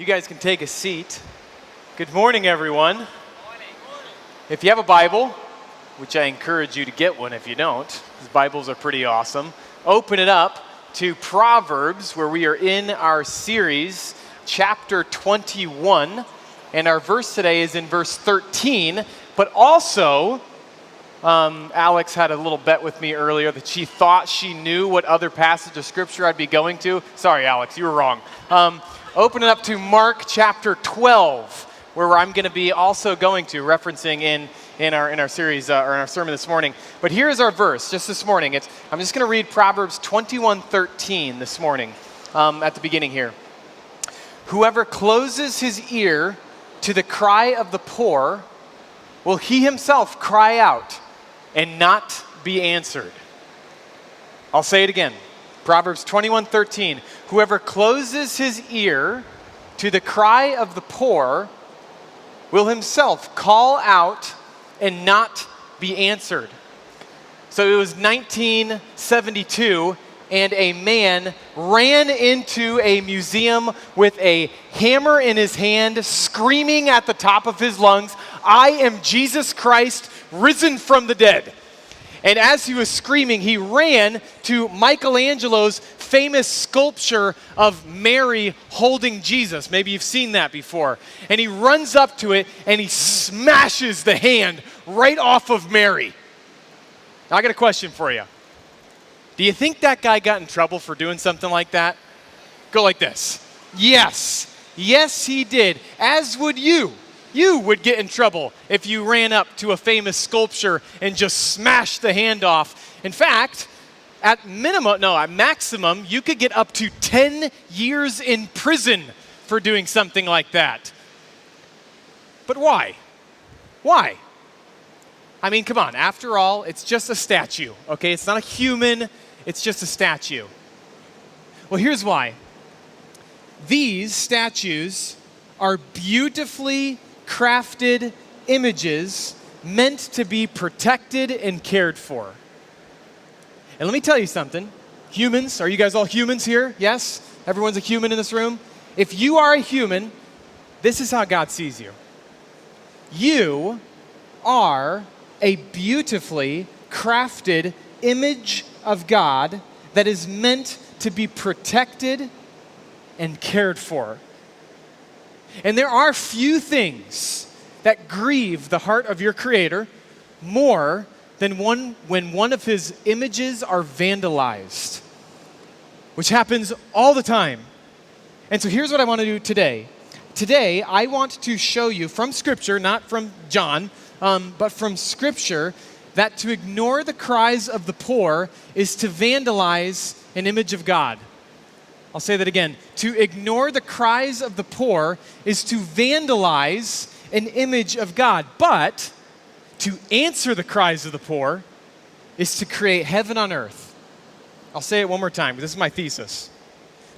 You guys can take a seat. Good morning, everyone. If you have a Bible, which I encourage you to get one if you don't, because Bibles are pretty awesome, open it up to Proverbs, where we are in our series, chapter 21, and our verse today is in verse 13, but also, Alex had a little bet with me earlier that she thought she knew what other passage of Scripture I'd be going to. Sorry, Alex, you were wrong. Open it up to Mark chapter 12, where I'm going to be also going to, referencing in our series, or in our sermon this morning. But here's our verse, just this morning. I'm just going to read Proverbs 21:13 this morning, at the beginning here. Whoever closes his ear to the cry of the poor, will he himself cry out and not be answered? I'll say it again. Proverbs 21:13. Whoever closes his ear to the cry of the poor will himself call out and not be answered. So it was 1972, and a man ran into a museum with a hammer in his hand, screaming at the top of his lungs, "I am Jesus Christ, risen from the dead." And as he was screaming, he ran to Michelangelo's famous sculpture of Mary holding Jesus. Maybe you've seen that before. And he runs up to it and he smashes the hand right off of Mary. Now, I got a question for you. Do you think that guy got in trouble for doing something like that? Go like this. Yes. Yes, he did. As would you. You would get in trouble if you ran up to a famous sculpture and just smashed the hand off. In fact, at maximum, you could get up to 10 years in prison for doing something like that. But why? Why? I mean, come on. After all, it's just a statue, okay? It's not a human. It's just a statue. Well, here's why. These statues are beautifully crafted images meant to be protected and cared for. And let me tell you something. Humans, are you guys all humans here? Yes? Everyone's a human in this room? If you are a human, this is how God sees you. You are a beautifully crafted image of God that is meant to be protected and cared for. And there are few things that grieve the heart of your Creator more than when one of His images are vandalized, which happens all the time. And so here's what I want to do today. Today, I want to show you from Scripture, not from John, but from Scripture, that to ignore the cries of the poor is to vandalize an image of God. I'll say that again. To ignore the cries of the poor is to vandalize an image of God. But to answer the cries of the poor is to create heaven on earth. I'll say it one more time. This is my thesis.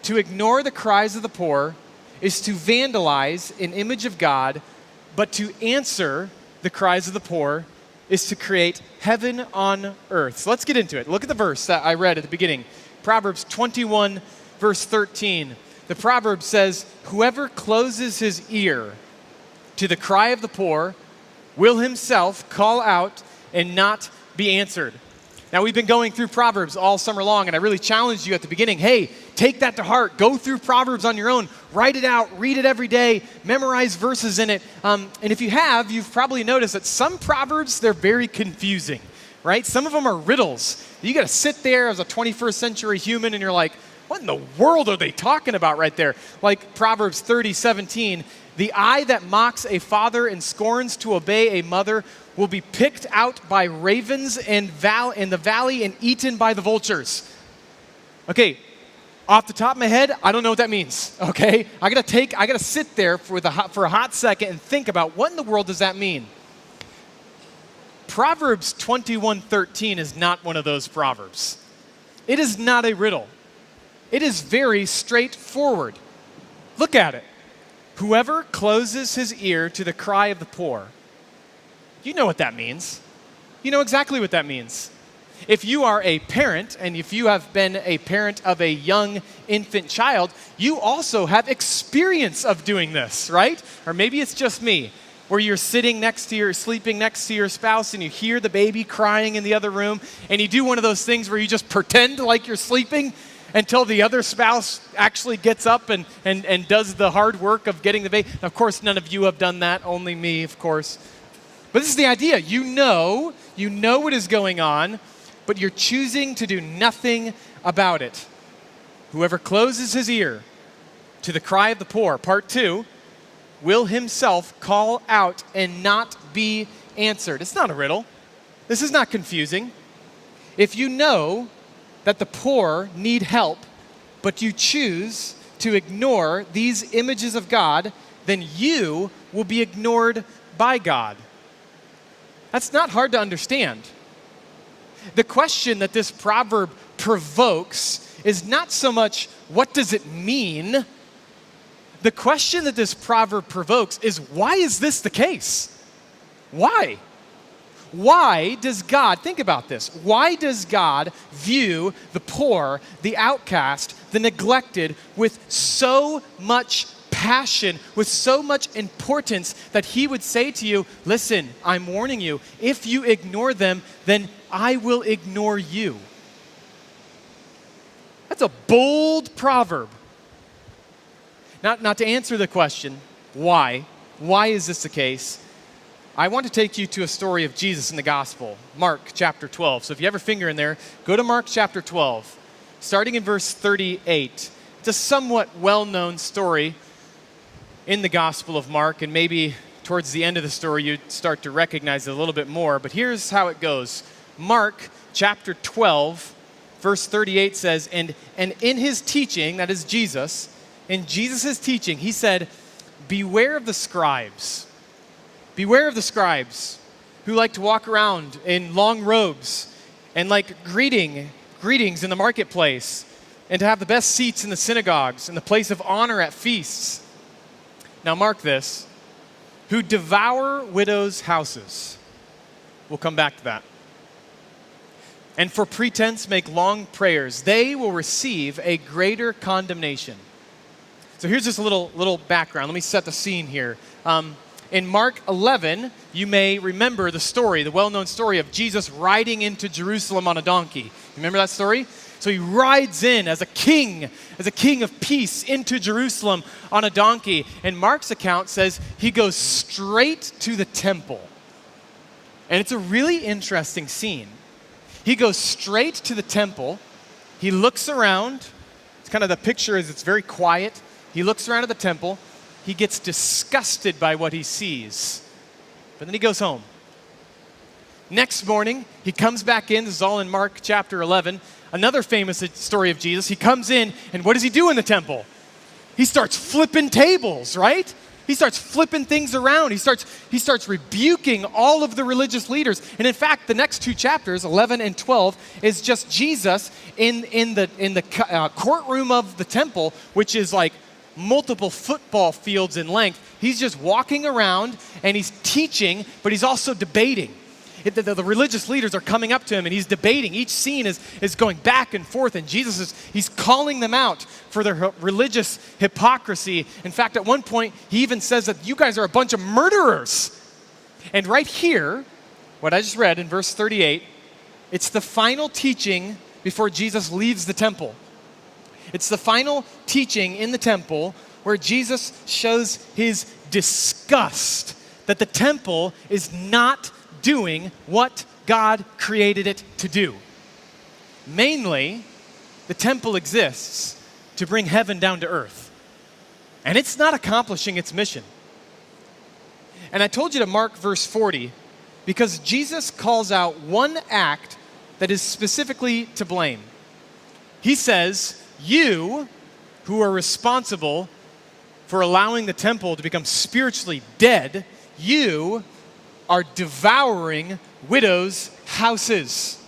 To ignore the cries of the poor is to vandalize an image of God, but to answer the cries of the poor is to create heaven on earth. So let's get into it. Look at the verse that I read at the beginning. Proverbs 21, verse 13. The proverb says, whoever closes his ear to the cry of the poor will himself call out and not be answered. Now, we've been going through Proverbs all summer long, and I really challenged you at the beginning, hey, take that to heart. Go through Proverbs on your own. Write it out. Read it every day. Memorize verses in it. And if you have, you've probably noticed that some Proverbs, they're very confusing, right? Some of them are riddles. You got to sit there as a 21st century human, and you're like, what in the world are they talking about right there? Like Proverbs 30:17, the eye that mocks a father and scorns to obey a mother will be picked out by ravens in the valley and eaten by the vultures. Okay, off the top of my head, I don't know what that means, okay? I gotta sit there for a hot second and think about what in the world does that mean? Proverbs 21:13 is not one of those proverbs. It is not a riddle. It is very straightforward. Look at it. Whoever closes his ear to the cry of the poor. You know what that means. You know exactly what that means. If you are a parent, and if you have been a parent of a young infant child, you also have experience of doing this, right? Or maybe it's just me, where you're sleeping next to your spouse, and you hear the baby crying in the other room, and you do one of those things where you just pretend like you're sleeping until the other spouse actually gets up and does the hard work of getting the baby. Of course, none of you have done that, only me, of course. But this is the idea. You know what is going on, but you're choosing to do nothing about it. Whoever closes his ear to the cry of the poor, part 2, will himself call out and not be answered. It's not a riddle. This is not confusing. If you know that the poor need help, but you choose to ignore these images of God, then you will be ignored by God. That's not hard to understand. The question that this proverb provokes is not so much, what does it mean? The question that this proverb provokes is, why is this the case? Why? Why does God, think about this, why does God view the poor, the outcast, the neglected with so much passion, with so much importance that he would say to you, listen, I'm warning you, if you ignore them, then I will ignore you. That's a bold proverb. Not to answer the question, why is this the case? I want to take you to a story of Jesus in the gospel, Mark chapter 12. So if you have your finger in there, go to Mark chapter 12, starting in verse 38. It's a somewhat well-known story in the gospel of Mark, and maybe towards the end of the story you'd start to recognize it a little bit more, but here's how it goes. Mark chapter 12, verse 38 says, and in his teaching, that is Jesus, in Jesus' teaching, he said, beware of the scribes. Beware of the scribes who like to walk around in long robes and like greetings in the marketplace and to have the best seats in the synagogues and the place of honor at feasts. Now mark this, who devour widows' houses. We'll come back to that. And for pretense make long prayers. They will receive a greater condemnation. So here's just a little background. Let me set the scene here. In Mark 11, you may remember the story, the well-known story of Jesus riding into Jerusalem on a donkey. You remember that story? So he rides in as a king of peace into Jerusalem on a donkey. And Mark's account says he goes straight to the temple. And it's a really interesting scene. He goes straight to the temple. He looks around. It's kind of the picture is it's very quiet. He looks around at the temple. He gets disgusted by what he sees. But then he goes home. Next morning, he comes back in. This is all in Mark chapter 11. Another famous story of Jesus. He comes in, and what does he do in the temple? He starts flipping tables, right? He starts flipping things around. He starts rebuking all of the religious leaders. And in fact, the next 2 chapters, 11 and 12, is just Jesus in the courtroom of the temple, which is like multiple football fields in length. He's just walking around and he's teaching, but he's also debating. The religious leaders are coming up to him and he's debating. Each scene is going back and forth, and he's calling them out for their religious hypocrisy. In fact, at one point, he even says that you guys are a bunch of murderers. And right here, what I just read in verse 38, it's the final teaching before Jesus leaves the temple. It's the final teaching in the temple where Jesus shows his disgust that the temple is not doing what God created it to do. Mainly, the temple exists to bring heaven down to earth. And it's not accomplishing its mission. And I told you to mark verse 40 because Jesus calls out one act that is specifically to blame. He says, you who are responsible for allowing the temple to become spiritually dead, you are devouring widows' houses.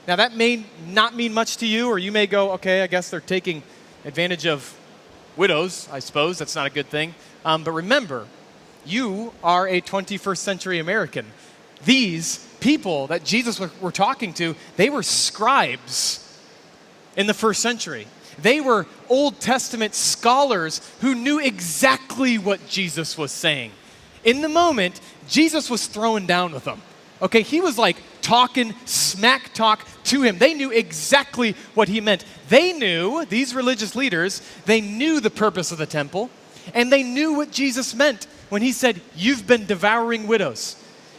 Now that may not mean much to you, or you may go, okay, I guess they're taking advantage of widows, I suppose. That's not a good thing. But remember, you are a 21st century American. These people that Jesus were talking to, they were scribes in the first century. They were Old Testament scholars who knew exactly what Jesus was saying. In the moment, Jesus was throwing down with them. Okay, he was like talking smack talk to him. They knew exactly what he meant. They knew, these religious leaders, they knew the purpose of the temple, and they knew what Jesus meant when he said, "You've been devouring widows."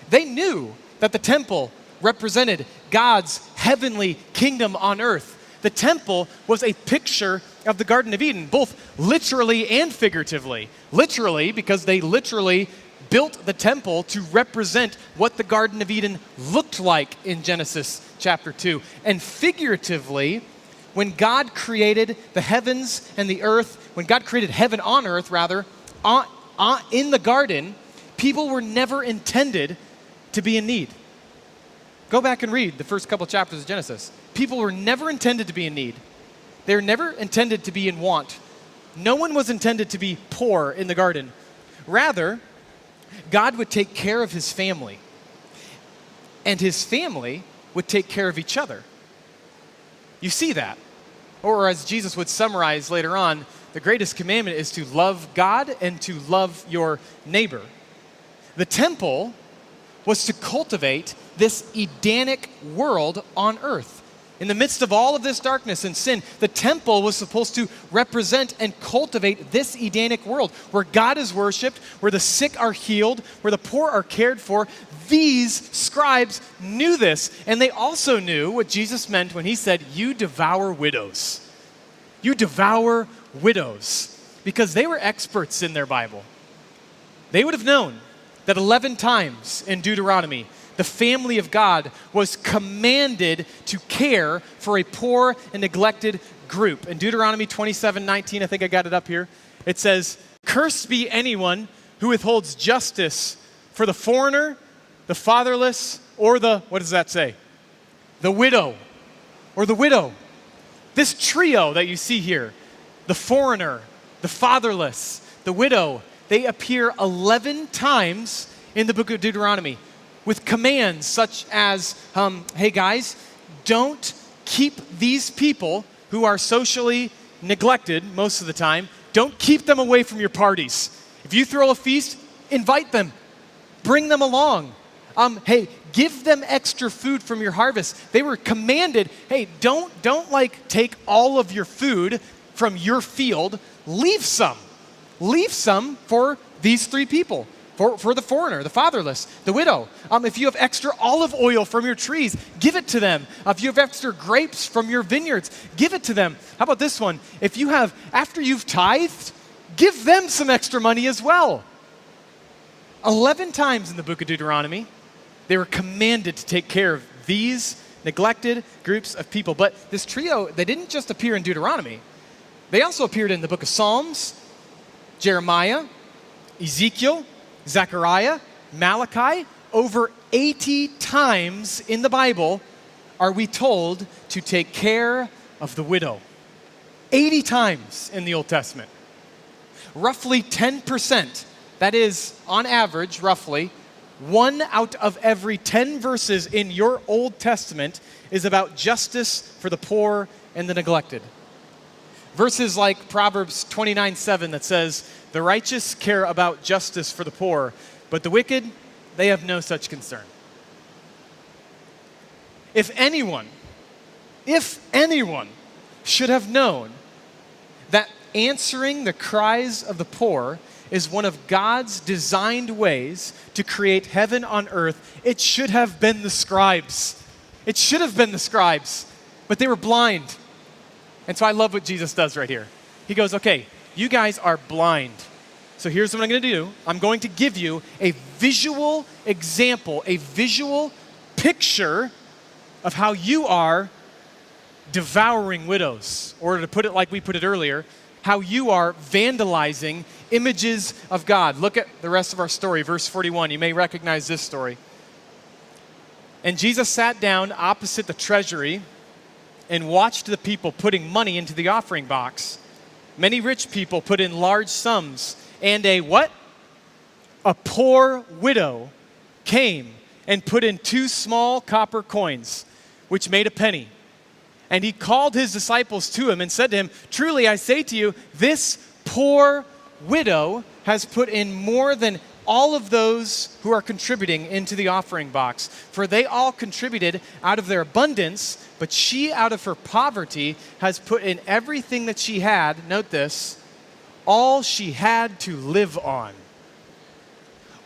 They knew that the temple represented God's heavenly kingdom on earth. The temple was a picture of the Garden of Eden, both literally and figuratively. Literally, because they literally built the temple to represent what the Garden of Eden looked like in Genesis chapter 2. And figuratively, when God created the heavens and the earth, when God created heaven on earth, rather, in the garden, people were never intended to be in need. Go back and read the first couple chapters of Genesis. People were never intended to be in need. They were never intended to be in want. No one was intended to be poor in the garden. Rather, God would take care of his family, and his family would take care of each other. You see that? Or as Jesus would summarize later on, the greatest commandment is to love God and to love your neighbor. The temple was to cultivate this Edenic world on earth. In the midst of all of this darkness and sin, the temple was supposed to represent and cultivate this Edenic world where God is worshiped, where the sick are healed, where the poor are cared for. These scribes knew this, and they also knew what Jesus meant when he said, "You devour widows." You devour widows, because they were experts in their Bible. They would have known that 11 times in Deuteronomy, the family of God was commanded to care for a poor and neglected group. In Deuteronomy 27:19, I think I got it up here, it says, "Cursed be anyone who withholds justice for the foreigner, the fatherless, or the," what does that say? "The widow," or the widow. This trio that you see here, the foreigner, the fatherless, the widow, they appear 11 times in the book of Deuteronomy with commands such as, hey guys, don't keep these people who are socially neglected most of the time, don't keep them away from your parties. If you throw a feast, invite them, bring them along. Hey, give them extra food from your harvest. They were commanded, hey, don't like take all of your food from your field, leave some. Leave some for these three people. For the foreigner, the fatherless, the widow. If you have extra olive oil from your trees, give it to them. If you have extra grapes from your vineyards, give it to them. How about this one? If you have, after you've tithed, give them some extra money as well. 11 times in the book of Deuteronomy, they were commanded to take care of these neglected groups of people. But this trio, they didn't just appear in Deuteronomy. They also appeared in the book of Psalms, Jeremiah, Ezekiel, Zechariah, Malachi. Over 80 times in the Bible are we told to take care of the widow. 80 times in the Old Testament. Roughly 10%, that is, on average, roughly, 1 out of every 10 verses in your Old Testament is about justice for the poor and the neglected. Verses like Proverbs 29:7 that says, "The righteous care about justice for the poor, but the wicked, they have no such concern." If anyone should have known that answering the cries of the poor is one of God's designed ways to create heaven on earth, it should have been the scribes. It should have been the scribes, but they were blind. And so I love what Jesus does right here. He goes, okay, you guys are blind. So here's what I'm going to do. I'm going to give you a visual example, a visual picture of how you are devouring widows. Or to put it like we put it earlier, how you are vandalizing images of God. Look at the rest of our story, verse 41. You may recognize this story. And Jesus sat down opposite the treasury and watched the people putting money into the offering box. Many rich people put in large sums, and a what? A poor widow came and put in 2 small copper coins, which made a penny. And he called his disciples to him and said to him, "Truly I say to you, this poor widow has put in more than all of those who are contributing into the offering box. For they all contributed out of their abundance, but she out of her poverty has put in everything that she had," note this, "all she had to live on."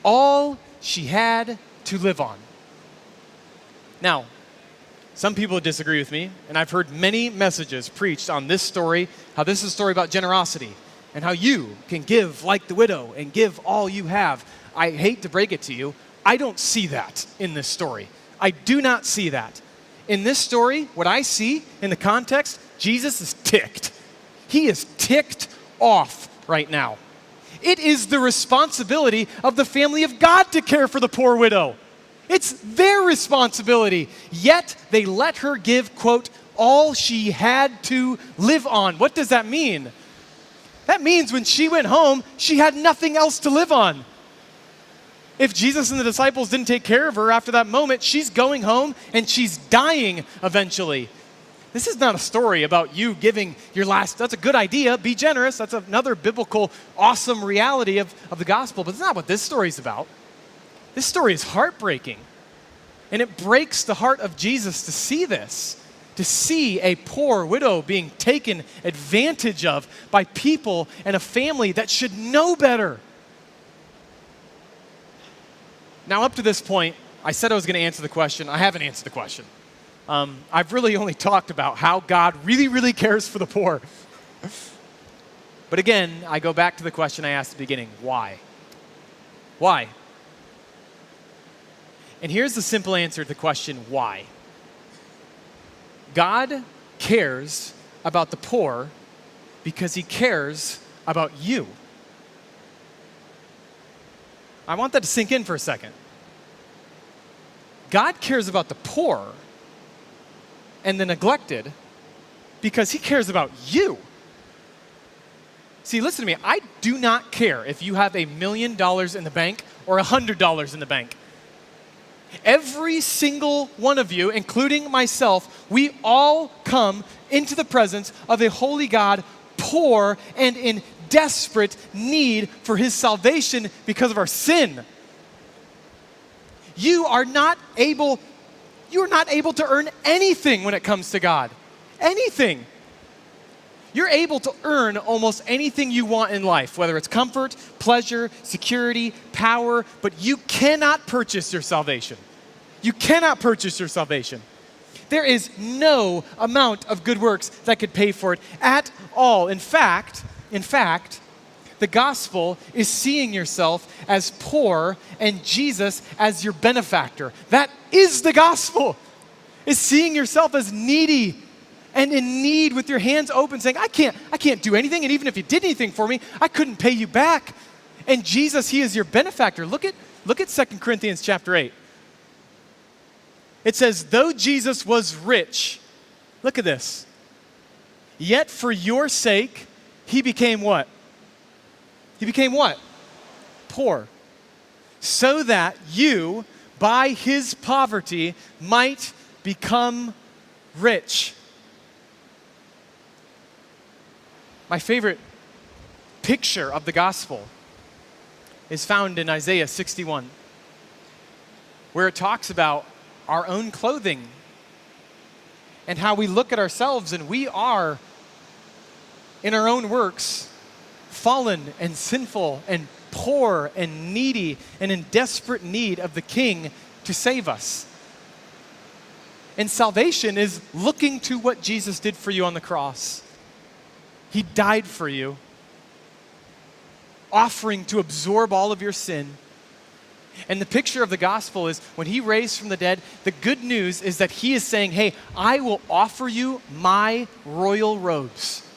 All she had to live on. Now, some people disagree with me, and I've heard many messages preached on this story, how this is a story about generosity, and how you can give like the widow and give all you have. I hate to break it to you, I don't see that in this story. I do not see that. In this story, what I see in the context, Jesus is ticked. He is ticked off right now. It is the responsibility of the family of God to care for the poor widow. It's their responsibility. Yet they let her give, quote, all she had to live on. What does that mean? That means when she went home, she had nothing else to live on. If Jesus and the disciples didn't take care of her after that moment, she's going home and she's dying eventually. This is not a story about you giving your last. That's a good idea. Be generous. That's another biblical, awesome reality of the gospel. But it's not what this story is about. This story is heartbreaking. And it breaks the heart of Jesus to see this, to see a poor widow being taken advantage of by people and a family that should know better. Now, up to this point, I said I was going to answer the question. I haven't answered the question. I've really only talked about how God really, really cares for the poor. But again, I go back to the question I asked at the beginning. Why? Why? And here's the simple answer to the question, why? God cares about the poor because he cares about you. I want that to sink in for a second. God cares about the poor and the neglected because he cares about you. See, listen to me. I do not care if you have $1 million in the bank or $100 in the bank. Every single one of you, including myself, we all come into the presence of a holy God, poor and in desperate need for his salvation because of our sin. You are not able to earn anything when it comes to God. Anything. You're able to earn almost anything you want in life, whether it's comfort, pleasure, security, power, but you cannot purchase your salvation. You cannot purchase your salvation. There is no amount of good works that could pay for it at all. In fact, the gospel is seeing yourself as poor and Jesus as your benefactor. That is the gospel. Is seeing yourself as needy and in need with your hands open, saying, I can't do anything, and even if you did anything for me, I couldn't pay you back. And Jesus, he is your benefactor. Look at 2 Corinthians chapter 8. It says, though Jesus was rich, look at this, yet for your sake, he became what? He became what? Poor. So that you, by his poverty, might become rich. My favorite picture of the gospel is found in Isaiah 61, where it talks about our own clothing and how we look at ourselves and we are, in our own works, fallen and sinful and poor and needy and in desperate need of the King to save us. And salvation is looking to what Jesus did for you on the cross. He died for you, offering to absorb all of your sin. And the picture of the gospel is when he raised from the dead, the good news is that he is saying, hey, I will offer you my royal robes.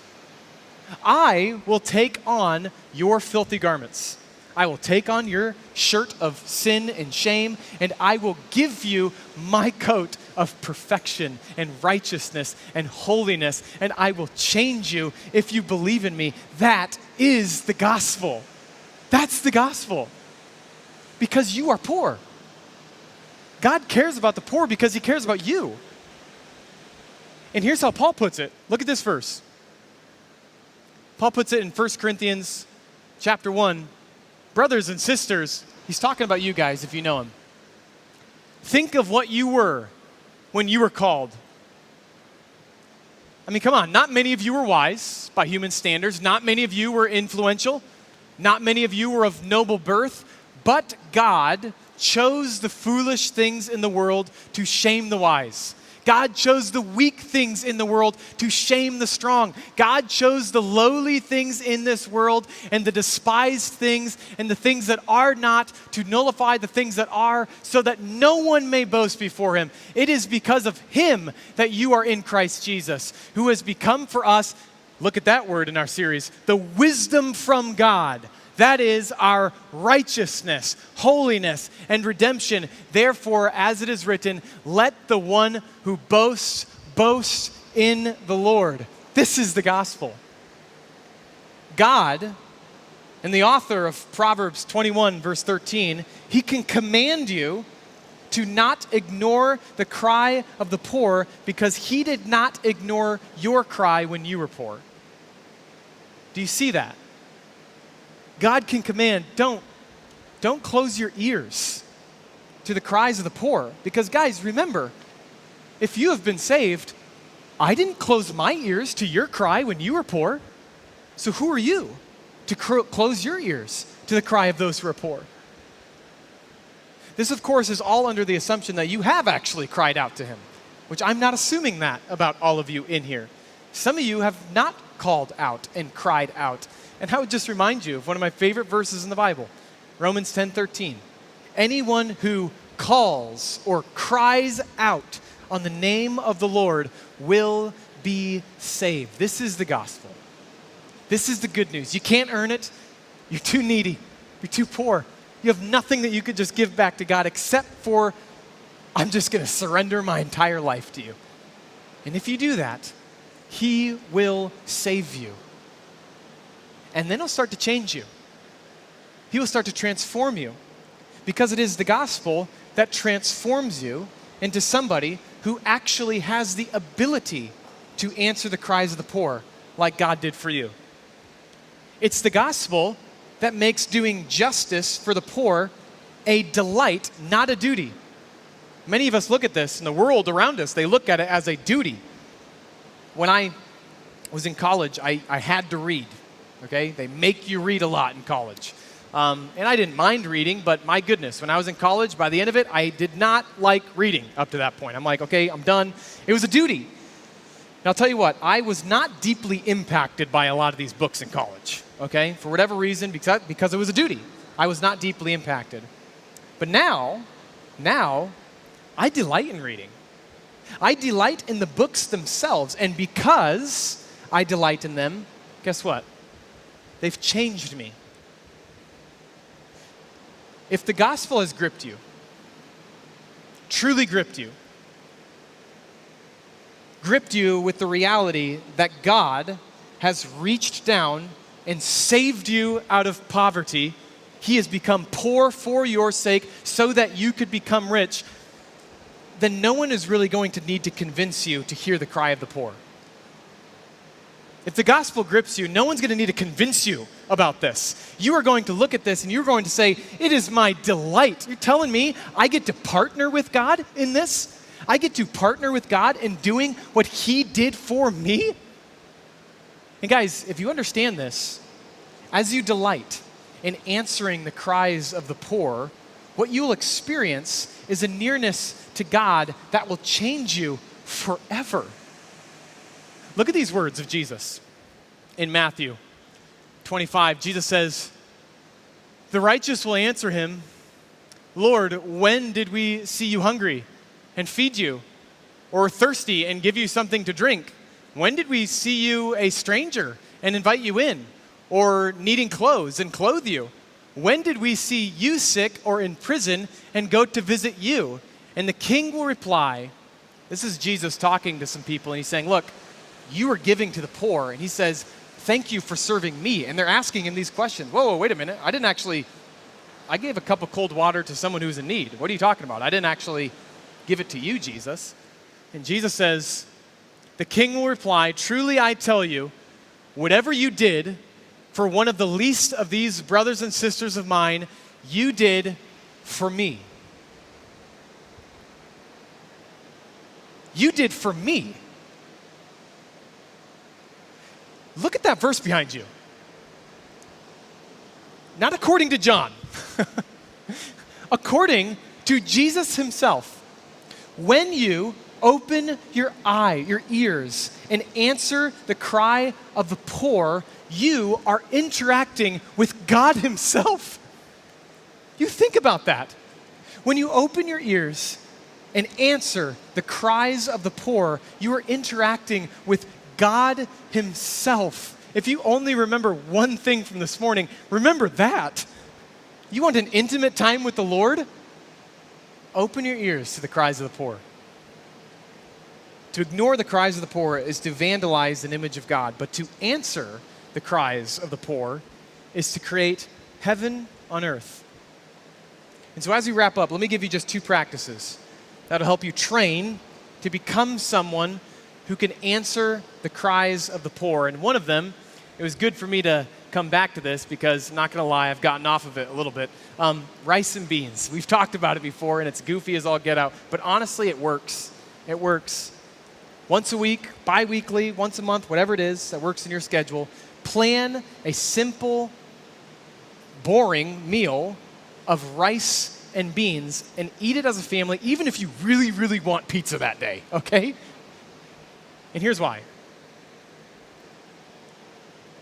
I will take on your filthy garments. I will take on your shirt of sin and shame, and I will give you my coat of perfection and righteousness and holiness, and I will change you if you believe in me. That is the gospel. That's the gospel. Because you are poor. God cares about the poor because he cares about you. And here's how Paul puts it. Look at this verse. Paul puts it in 1 Corinthians chapter 1. Brothers and sisters, he's talking about you guys if you know him. Think of what you were when you were called. I mean, come on, not many of you were wise by human standards. Not many of you were influential. Not many of you were of noble birth. But God chose the foolish things in the world to shame the wise. God chose the weak things in the world to shame the strong. God chose the lowly things in this world and the despised things and the things that are not to nullify the things that are, so that no one may boast before him. It is because of him that you are in Christ Jesus, who has become for us, look at that word in our series, the wisdom from God. That is our righteousness, holiness, and redemption. Therefore, as it is written, let the one who boasts, boast in the Lord. This is the gospel. God, and the author of Proverbs 21, verse 13, he can command you to not ignore the cry of the poor because he did not ignore your cry when you were poor. Do you see that? God can command, don't close your ears to the cries of the poor. Because guys, remember, if you have been saved, I didn't close my ears to your cry when you were poor. So who are you to close your ears to the cry of those who are poor? This, of course, is all under the assumption that you have actually cried out to him, which I'm not assuming that about all of you in here. Some of you have not called out and cried out. And I would just remind you of one of my favorite verses in the Bible, Romans 10:13. Anyone who calls or cries out on the name of the Lord will be saved. This is the gospel. This is the good news. You can't earn it. You're too needy. You're too poor. You have nothing that you could just give back to God except for, I'm just going to surrender my entire life to you. And if you do that, he will save you. And then he'll start to change you. He will start to transform you, because it is the gospel that transforms you into somebody who actually has the ability to answer the cries of the poor like God did for you. It's the gospel that makes doing justice for the poor a delight, not a duty. Many of us look at this in the world around us, they look at it as a duty. When I was in college, I had to read. Okay, they make you read a lot in college. And I didn't mind reading, but my goodness, when I was in college, by the end of it, I did not like reading up to that point. I'm like, okay, I'm done. It was a duty. And I'll tell you what, I was not deeply impacted by a lot of these books in college, okay? For whatever reason, because it was a duty. I was not deeply impacted. But now, I delight in reading. I delight in the books themselves, and because I delight in them, guess what? They've changed me. If the gospel has gripped you, truly gripped you with the reality that God has reached down and saved you out of poverty, he has become poor for your sake so that you could become rich, then no one is really going to need to convince you to hear the cry of the poor. If the gospel grips you, no one's going to need to convince you about this. You are going to look at this and you're going to say, it is my delight. You're telling me I get to partner with God in this? I get to partner with God in doing what he did for me? And guys, if you understand this, as you delight in answering the cries of the poor, what you will experience is a nearness to God that will change you forever. Look at these words of Jesus in Matthew 25. Jesus says, the righteous will answer him, Lord, when did we see you hungry and feed you, or thirsty and give you something to drink? When did we see you a stranger and invite you in, or needing clothes and clothe you? When did we see you sick or in prison and go to visit you? And the king will reply, this is Jesus talking to some people, and he's saying, look, you are giving to the poor. And he says, thank you for serving me. And they're asking him these questions. Whoa, wait a minute. I didn't actually I gave a cup of cold water to someone who's in need. What are you talking about? I didn't actually give it to you, Jesus. And Jesus says, the king will reply, truly I tell you, whatever you did for one of the least of these brothers and sisters of mine, you did for me. You did for me. Look at that verse behind you. Not according to John. According to Jesus himself. When you open your ears, and answer the cry of the poor, you are interacting with God himself. You think about that. When you open your ears and answer the cries of the poor, you are interacting with God himself. If you only remember one thing from this morning, remember that. You want an intimate time with the Lord? Open your ears to the cries of the poor. To ignore the cries of the poor is to vandalize an image of God, but to answer the cries of the poor is to create heaven on earth. And so as we wrap up, let me give you just two practices that'll help you train to become someone who can answer the cries of the poor. And one of them, it was good for me to come back to this because, not going to lie, I've gotten off of it a little bit. Rice and beans. We've talked about it before, and it's goofy as all get out. But honestly, it works. It works. Once a week, bi-weekly, once a month, whatever it is that works in your schedule, plan a simple, boring meal of rice and beans and eat it as a family, even if you really, really want pizza that day, okay? And here's why.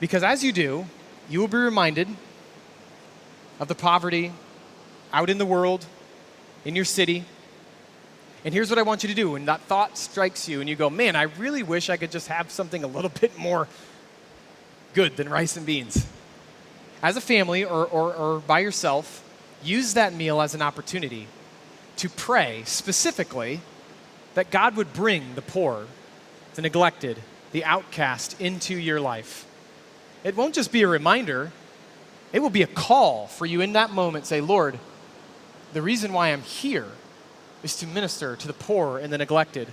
Because as you do, you will be reminded of the poverty out in the world, in your city. And here's what I want you to do. When that thought strikes you and you go, man, I really wish I could just have something a little bit more good than rice and beans. As a family or by yourself, use that meal as an opportunity to pray specifically that God would bring the poor, the neglected, the outcast into your life. It won't just be a reminder. It will be a call for you in that moment. Say, Lord, the reason why I'm here is to minister to the poor and the neglected.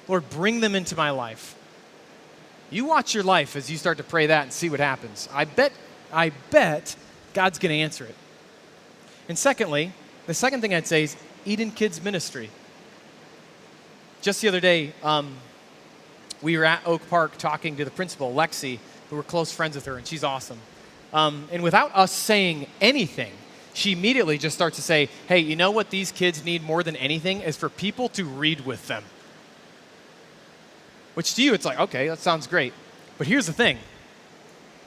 Lord, bring them into my life. You watch your life as you start to pray that and see what happens. I bet God's going to answer it. And secondly, the second thing I'd say is Eden Kids Ministry. Just the other day, we were at Oak Park talking to the principal, Lexi, who we're close friends with her, and she's awesome. And without us saying anything, she immediately just starts to say, hey, you know what these kids need more than anything is for people to read with them. Which to you, it's like, okay, that sounds great. But here's the thing.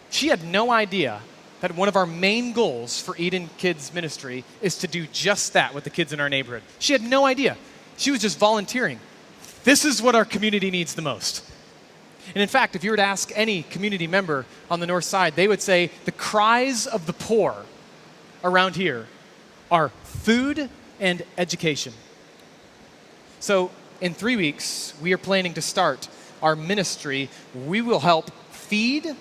She had no idea that one of our main goals for Eden Kids Ministry is to do just that with the kids in our neighborhood. She had no idea. She was just volunteering. This is what our community needs the most. And in fact, if you were to ask any community member on the north side, they would say the cries of the poor around here are food and education. So in 3 weeks, we are planning to start our ministry. We will help feed,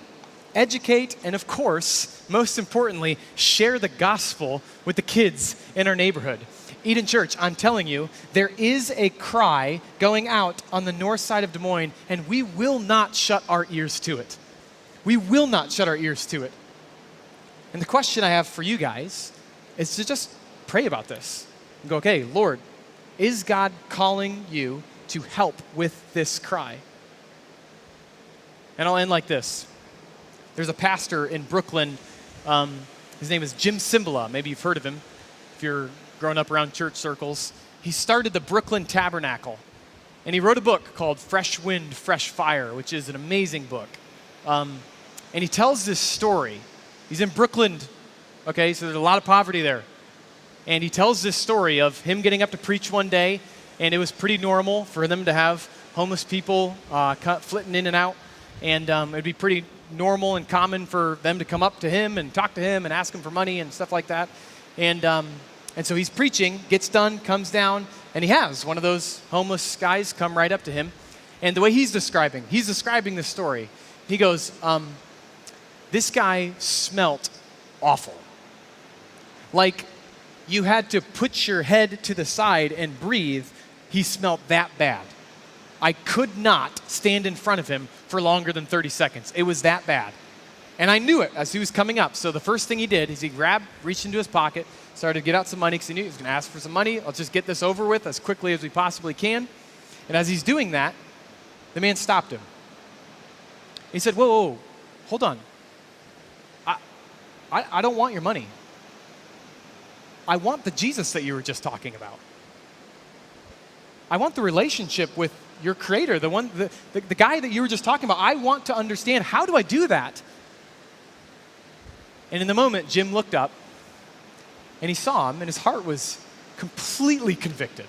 educate, and of course, most importantly, share the gospel with the kids in our neighborhood. Eden Church, I'm telling you, there is a cry going out on the north side of Des Moines, and we will not shut our ears to it. We will not shut our ears to it. And the question I have for you guys is to just pray about this. And go, okay, Lord, is God calling you to help with this cry? And I'll end like this. There's a pastor in Brooklyn. His name is Jim Cymbala. Maybe you've heard of him if you're growing up around church circles. He started the Brooklyn Tabernacle. And he wrote a book called Fresh Wind, Fresh Fire, which is an amazing book. And he tells this story. He's in Brooklyn, okay, so there's a lot of poverty there. And he tells this story of him getting up to preach one day, and it was pretty normal for them to have homeless people flitting in and out. And it would be pretty normal and common for them to come up to him and talk to him and ask him for money and stuff like that. And so he's preaching, gets done, comes down, and he has one of those homeless guys come right up to him. And the way he's describing this story. He goes, this guy smelt awful. Like you had to put your head to the side and breathe. He smelled that bad. I could not stand in front of him for longer than 30 seconds. It was that bad. And I knew it as he was coming up. So the first thing he did is he reached into his pocket, started to get out some money because he knew he was going to ask for some money. Let's just get this over with as quickly as we possibly can. And as he's doing that, the man stopped him. He said, whoa, hold on. I don't want your money. I want the Jesus that you were just talking about. I want the relationship with your creator, the guy that you were just talking about. I want to understand, how do I do that? And in the moment, Jim looked up and he saw him and his heart was completely convicted.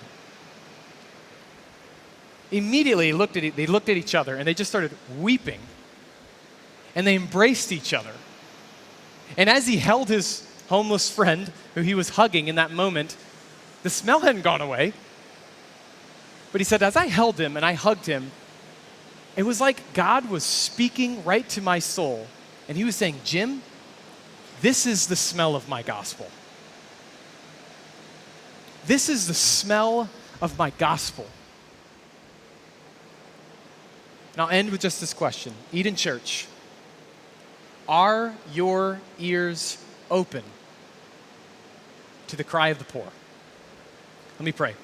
Immediately they looked at each other and they just started weeping and they embraced each other. And as he held his homeless friend, who he was hugging in that moment, the smell hadn't gone away. But he said, as I held him and I hugged him, it was like God was speaking right to my soul. And he was saying, Jim, this is the smell of my gospel. This is the smell of my gospel. And I'll end with just this question. Eden Church, are your ears open to the cry of the poor? Let me pray.